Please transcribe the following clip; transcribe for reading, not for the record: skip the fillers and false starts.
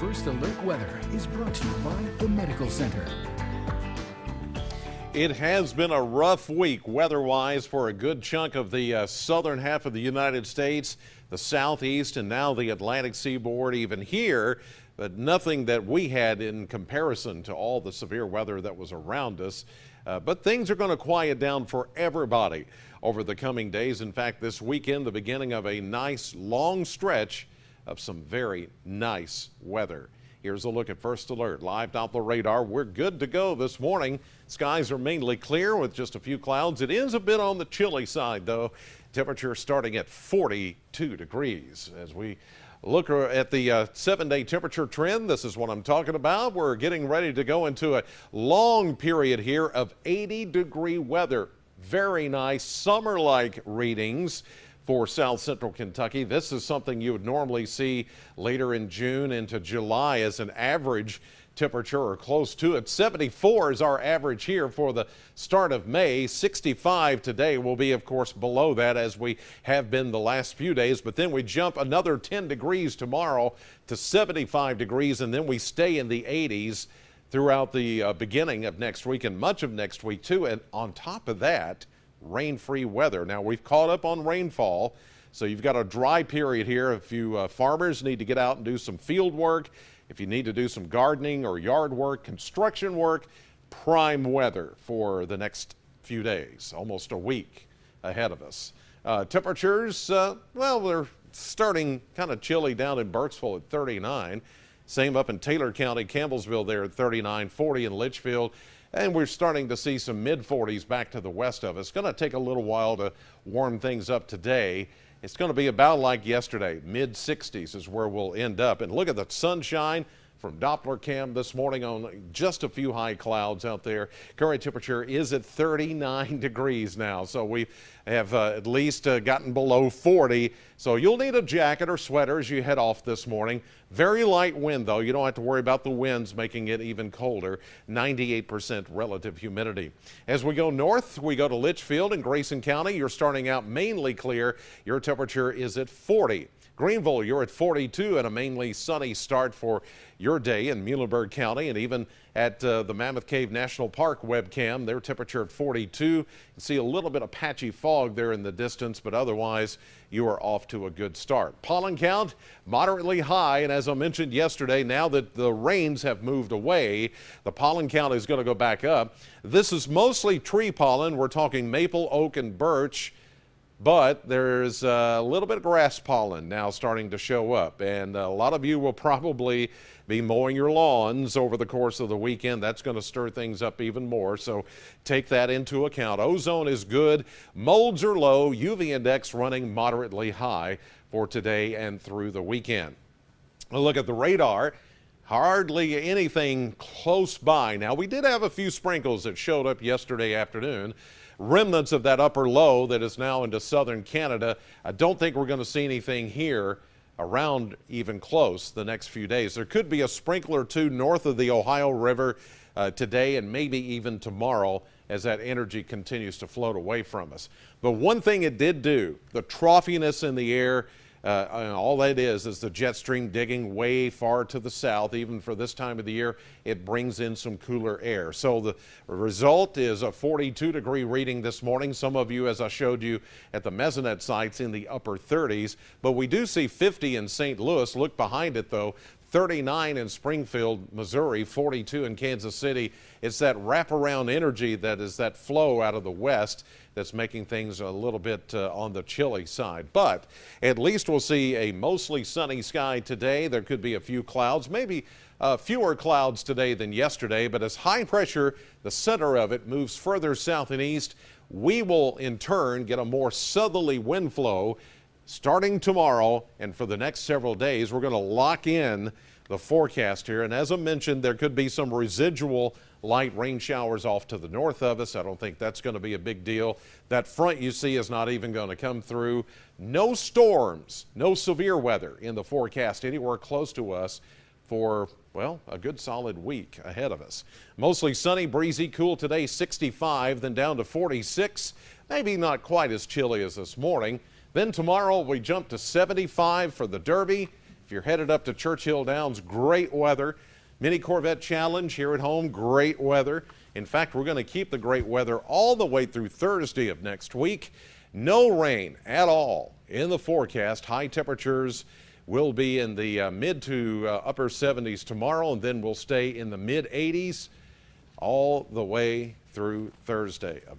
First Alert Weather is brought to you by the Medical Center. It has been a rough week weather-wise for a good chunk of the southern half of the United States, the southeast, and now the Atlantic seaboard, even here, but nothing that we had in comparison to all the severe weather that was around us. But things are going to quiet down for everybody over the coming days. In fact, this weekend, the beginning of a nice long stretch of some very nice weather. Here's a look at First Alert live Doppler radar. We're good to go this morning. Skies are mainly clear with just a few clouds. It is a bit on the chilly side, though. Temperature starting at 42 degrees. As we look at the 7-day temperature trend, this is what I'm talking about. We're getting ready to go into a long period here of 80-degree weather. Very nice summer-like readings for South Central Kentucky. This is something you would normally see later in June into July as an average temperature or close to it. 74 is our average here for the start of May. 65 today will be, of course, below that as we have been the last few days. But then we jump another 10 degrees tomorrow to 75 degrees, and then we stay in the 80s throughout the beginning of next week and much of next week, too. And on top of that, rain-free weather. Now, we've caught up on rainfall, so you've got a dry period here. If you farmers need to get out and do some field work, if you need to do some gardening or yard work, construction work, prime weather for the next few days, almost a week ahead of us. Temperatures, well, they're starting kind of chilly down in Burkesville at 39. Same up in Taylor County, Campbellsville there at 39, 40 in Litchfield. And we're starting to see some mid-40s back to the west of us. It's going to take a little while to warm things up today. It's going to be about like yesterday. Mid-60s is where we'll end up. And look at the sunshine from Doppler cam this morning on just a few high clouds out there. Current temperature is at 39 degrees now. So we have at least gotten below 40. So you'll need a jacket or sweater as you head off this morning. Very light wind, though. You don't have to worry about the winds making it even colder. 98% relative humidity. As we go north, we go to Litchfield in Grayson County. You're starting out mainly clear. Your temperature is at 40. Greenville, you're at 42 and a mainly sunny start for your day in Muhlenberg County, and even at the Mammoth Cave National Park webcam, their temperature at 42. You can see a little bit of patchy fog there in the distance, but otherwise you are off to a good start. Pollen count moderately high, and as I mentioned yesterday, now that the rains have moved away, the pollen count is going to go back up. This is mostly tree pollen. We're talking maple, oak, and birch. But there's a little bit of grass pollen now starting to show up, and a lot of you will probably be mowing your lawns over the course of the weekend. That's going to stir things up even more, so take that into account. Ozone is good, molds are low, UV index running moderately high for today and through the weekend. A look at the radar. Hardly anything close by. Now, we did have a few sprinkles that showed up yesterday afternoon. Remnants of that upper low that is now into southern Canada. I don't think we're going to see anything here around even close the next few days. There could be a sprinkle or two north of the Ohio River today and maybe even tomorrow as that energy continues to float away from us. But one thing it did do, the troughiness in the air, all that is the jet stream digging way far to the south. Even for this time of the year, it brings in some cooler air. So the result is a 42-degree reading this morning. Some of you, as I showed you at the Mesonet sites, in the upper 30s. But we do see 50 in St. Louis. Look behind it, though. 39 in Springfield, Missouri, 42 in Kansas City. It's that wraparound energy that is that flow out of the west that's making things a little bit on the chilly side. But at least we'll see a mostly sunny sky today. There could be a few clouds, maybe fewer clouds today than yesterday, but as high pressure, the center of it, moves further south and east, we will in turn get a more southerly wind flow starting tomorrow, and for the next several days. We're going to lock in the forecast here, and as I mentioned, there could be some residual light rain showers off to the north of us. I don't think that's going to be a big deal. That front you see is not even going to come through. No storms, no severe weather in the forecast anywhere close to us for, well, a good solid week ahead of us. Mostly sunny, breezy, cool today, 65, then down to 46. Maybe not quite as chilly as this morning. Then tomorrow we jump to 75 for the Derby. If you're headed up to Churchill Downs, great weather. Mini Corvette Challenge here at home, great weather. In fact, we're going to keep the great weather all the way through Thursday of next week. No rain at all in the forecast. High temperatures will be in the mid to upper 70s tomorrow, and then we'll stay in the mid 80s all the way through Thursday of